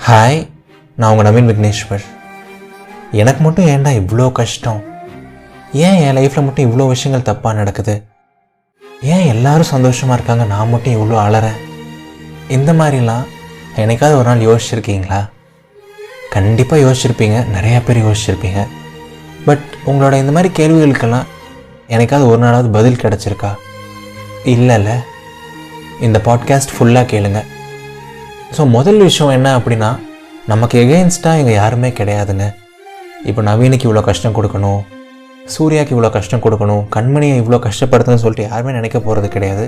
Hi, நான் உங்கள் நவீன் விக்னேஸ்வர். எனக்கு மட்டும் ஏன்டா இவ்வளோ கஷ்டம்? ஏன் என் லைஃப்பில் மட்டும் இவ்வளோ விஷயங்கள் தப்பாக நடக்குது? ஏன் எல்லோரும் சந்தோஷமாக இருக்காங்க, நான் மட்டும் இவ்வளோ அலறேன்? இந்த மாதிரிலாம் என்னைக்காவது ஒரு நாள் யோசிச்சுருக்கீங்களா? கண்டிப்பாக யோசிச்சுருப்பீங்க, நிறையா பேர் யோசிச்சுருப்பீங்க. பட் உங்களோட இந்த மாதிரி கேள்விகளுக்கெல்லாம் எனக்காவது ஒரு நாளாவது பதில் கிடச்சிருக்கா? இல்லைல்ல. இந்த பாட்காஸ்ட் ஃபுல்லாக கேளுங்க. ஸோ முதல் விஷயம் என்ன அப்படின்னா, நமக்கு எகெயின்ஸ்டாக இங்கே யாருமே கிடையாதுங்க. இப்போ நவீனுக்கு இவ்வளோ கஷ்டம் கொடுக்கணும், சூர்யாவுக்கு இவ்வளோ கஷ்டம் கொடுக்கணும், கண்மணியை இவ்வளோ கஷ்டப்படுத்துன்னு சொல்லிட்டு யாருமே நினைக்க போகிறது கிடையாது,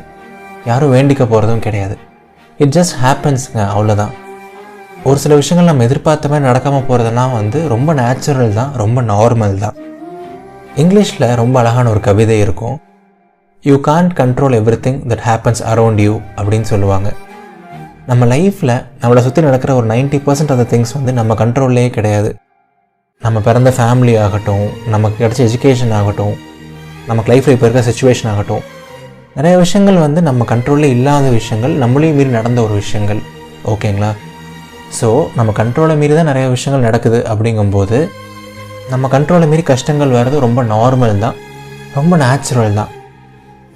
யாரும் வேண்டிக்க போகிறதும் கிடையாது. இட் ஜஸ்ட் ஹேப்பன்ஸுங்க, அவ்வளோதான். ஒரு சில விஷயங்கள் நம்ம எதிர்பார்த்த மாதிரி நடக்காமல் போகிறதெல்லாம் ரொம்ப நேச்சுரல் தான், ரொம்ப நார்மல் தான். இங்கிலீஷில் ரொம்ப அழகான ஒரு கவிதை இருக்கும், you can't control everything that happens around you அப்படின்னு சொல்லுவாங்க. நம்ம லைஃப்பில் நம்மளை சுற்றி நடக்கிற ஒரு 90% ஆஃப் த திங்ஸ் நம்ம கண்ட்ரோல்லையே கிடையாது. நம்ம பிறந்த ஃபேமிலி ஆகட்டும், நமக்கு கிடைச்ச எஜுகேஷன் ஆகட்டும், நமக்கு லைஃப்பில் இப்போ இருக்கிற சிச்சுவேஷன் ஆகட்டும், நிறைய விஷயங்கள் நம்ம கண்ட்ரோலில் இல்லாத விஷயங்கள், நம்மளையும் மீறி நடந்த ஒரு விஷயங்கள். ஓகேங்களா? ஸோ நம்ம கண்ட்ரோலை மீறி தான் நிறைய விஷயங்கள் நடக்குது. அப்படிங்கும்போது நம்ம கண்ட்ரோலை மீறி கஷ்டங்கள் வர்றது ரொம்ப நார்மல் தான், ரொம்ப நேச்சுரல் தான்.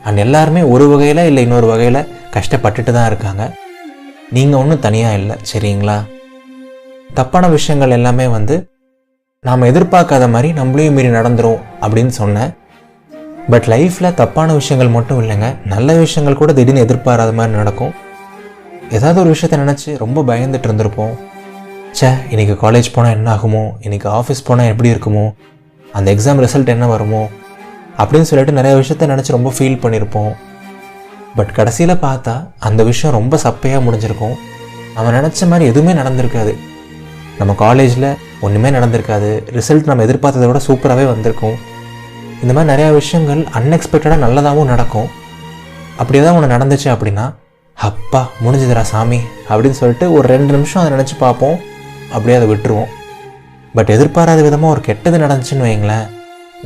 அண்ட் எல்லாருமே ஒரு வகையில் இல்லை இன்னொரு வகையில் கஷ்டப்பட்டுட்டு தான் இருக்காங்க. நீங்கள் ஒன்றும் தனியாக இல்லை, சரிங்களா? தப்பான விஷயங்கள் எல்லாமே நாம் எதிர்பார்க்காத மாதிரி நம்மளையும் மீறி நடந்துரும் அப்படின்னு சொன்னேன். பட் லைஃப்பில் தப்பான விஷயங்கள் மட்டும் இல்லைங்க, நல்ல விஷயங்கள் கூட திடீர்னு எதிர்பாராத மாதிரி நடக்கும். ஏதாவது ஒரு விஷயத்தை நினச்சி ரொம்ப பயந்துட்டு இருந்திருப்போம். இன்றைக்கி காலேஜ் போனால் என்ன ஆகுமோ, இன்றைக்கி ஆஃபீஸ் போனால் எப்படி இருக்குமோ, அந்த எக்ஸாம் ரிசல்ட் என்ன வருமோ அப்படின்னு சொல்லிட்டு நிறைய விஷயத்த நினச்சி ரொம்ப ஃபீல் பண்ணியிருப்போம். பட் கடைசியில் பார்த்தா அந்த விஷயம் ரொம்ப சப்பையாக முடிஞ்சிருக்கும். நம்ம நினச்ச மாதிரி எதுவுமே நடந்திருக்காது. நம்ம காலேஜில் ஒன்றுமே நடந்திருக்காது, ரிசல்ட் நம்ம எதிர்பார்த்ததை விட சூப்பராகவே வந்திருக்கும். இந்த மாதிரி நிறையா விஷயங்கள் அன்எக்ஸ்பெக்டடாக நல்லதாகவும் நடக்கும். அப்படி ஏதாவது ஒன்று நடந்துச்சு அப்படின்னா, அப்பா முடிஞ்சுதுரா சாமி அப்படின்னு சொல்லிட்டு ஒரு 2 நிமிஷம் அதை நினச்சி பார்ப்போம், அப்படியே அதை விட்டுருவோம். பட் எதிர்பாராத விதமாக ஒரு கெட்டது நடந்துச்சுன்னு வைங்களேன்,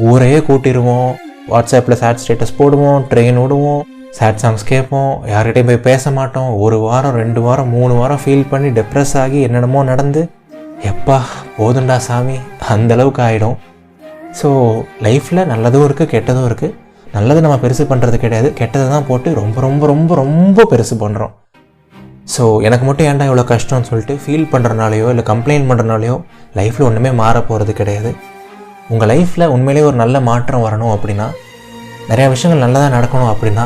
ஊரையே கூட்டிடுவோம், வாட்ஸ்அப்பில் சேட் ஸ்டேட்டஸ் போடுவோம், ட்ரெயின் விடுவோம், சேட் சாங்ஸ் கேட்போம், யார்கிட்டையும் போய் பேச மாட்டோம். 1 வாரம் 2 வாரம் 3 வாரம் ஃபீல் பண்ணி டிப்ரெஸ் ஆகி என்னென்னமோ நடந்து, எப்பா போதுண்டா சாமி அந்தளவுக்கு ஆகிடும். ஸோ லைஃப்பில் நல்லதும் இருக்குது, கெட்டதும் இருக்குது. நல்லது நம்ம பெருசு பண்ணுறது கிடையாது, கெட்டதை தான் போட்டு ரொம்ப ரொம்ப ரொம்ப ரொம்ப பெருசு பண்ணுறோம். ஸோ எனக்கு மட்டும் ஏன்டா இவ்வளோ கஷ்டம்னு சொல்லிட்டு ஃபீல் பண்ணுறனாலையோ இல்லை கம்ப்ளைண்ட் பண்ணுறனாலையோ லைஃப்பில் ஒன்றுமே மாற போகிறது கிடையாது. உங்கள் லைஃப்பில் உண்மையிலேயே ஒரு நல்ல மாற்றம் வரணும் அப்படின்னா, நிறையா விஷயங்கள் நல்லதாக நடக்கணும் அப்படின்னா,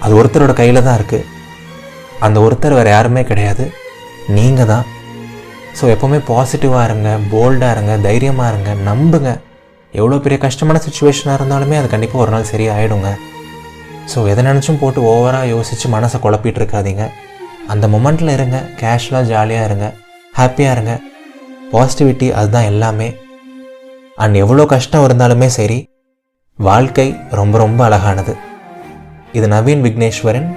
அது ஒருத்தரோட கையில் தான் இருக்குது. அந்த ஒருத்தர் வேறு யாருமே கிடையாது, நீங்கள் தான். ஸோ எப்போவுமே பாசிட்டிவாக இருங்க, போல்டாக இருங்க, தைரியமாக இருங்க, நம்புங்க. எவ்வளோ பெரிய கஷ்டமான சுச்சுவேஷனாக இருந்தாலுமே அது கண்டிப்பாக ஒரு நாள் சரியாயிடுங்க. ஸோ எதை நினச்சும் போட்டு ஓவராக யோசித்து மனசை குழப்பிட்டு இருக்காதீங்க. அந்த மொமெண்ட்டில் இருங்க, கேஷுவலாக ஜாலியாக இருங்க, ஹாப்பியாக இருங்க. பாசிட்டிவிட்டி அதுதான் எல்லாமே. அண்ட் எவ்வளோ கஷ்டம் இருந்தாலுமே சரி, வாழ்க்கை ரொம்ப ரொம்ப அழகானது. இது நவீன் விக்னேஸ்வரின்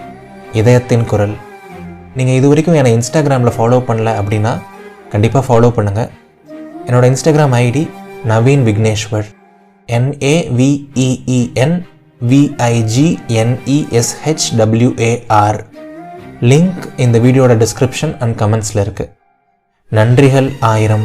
இதயத்தின் குரல். நீங்கள் இது வரைக்கும் என்னை இன்ஸ்டாகிராமில் ஃபாலோ பண்ணல அப்படின்னா கண்டிப்பாக ஃபாலோ பண்ணுங்கள். என்னோடய Instagram ID Naveen Vigneshwar, NAVEENVIGNESHWAR. Link இந்த வீடியோட டிஸ்கிரிப்ஷன் அண்ட் கமெண்ட்ஸில் இருக்குது. நன்றிகள் 1000.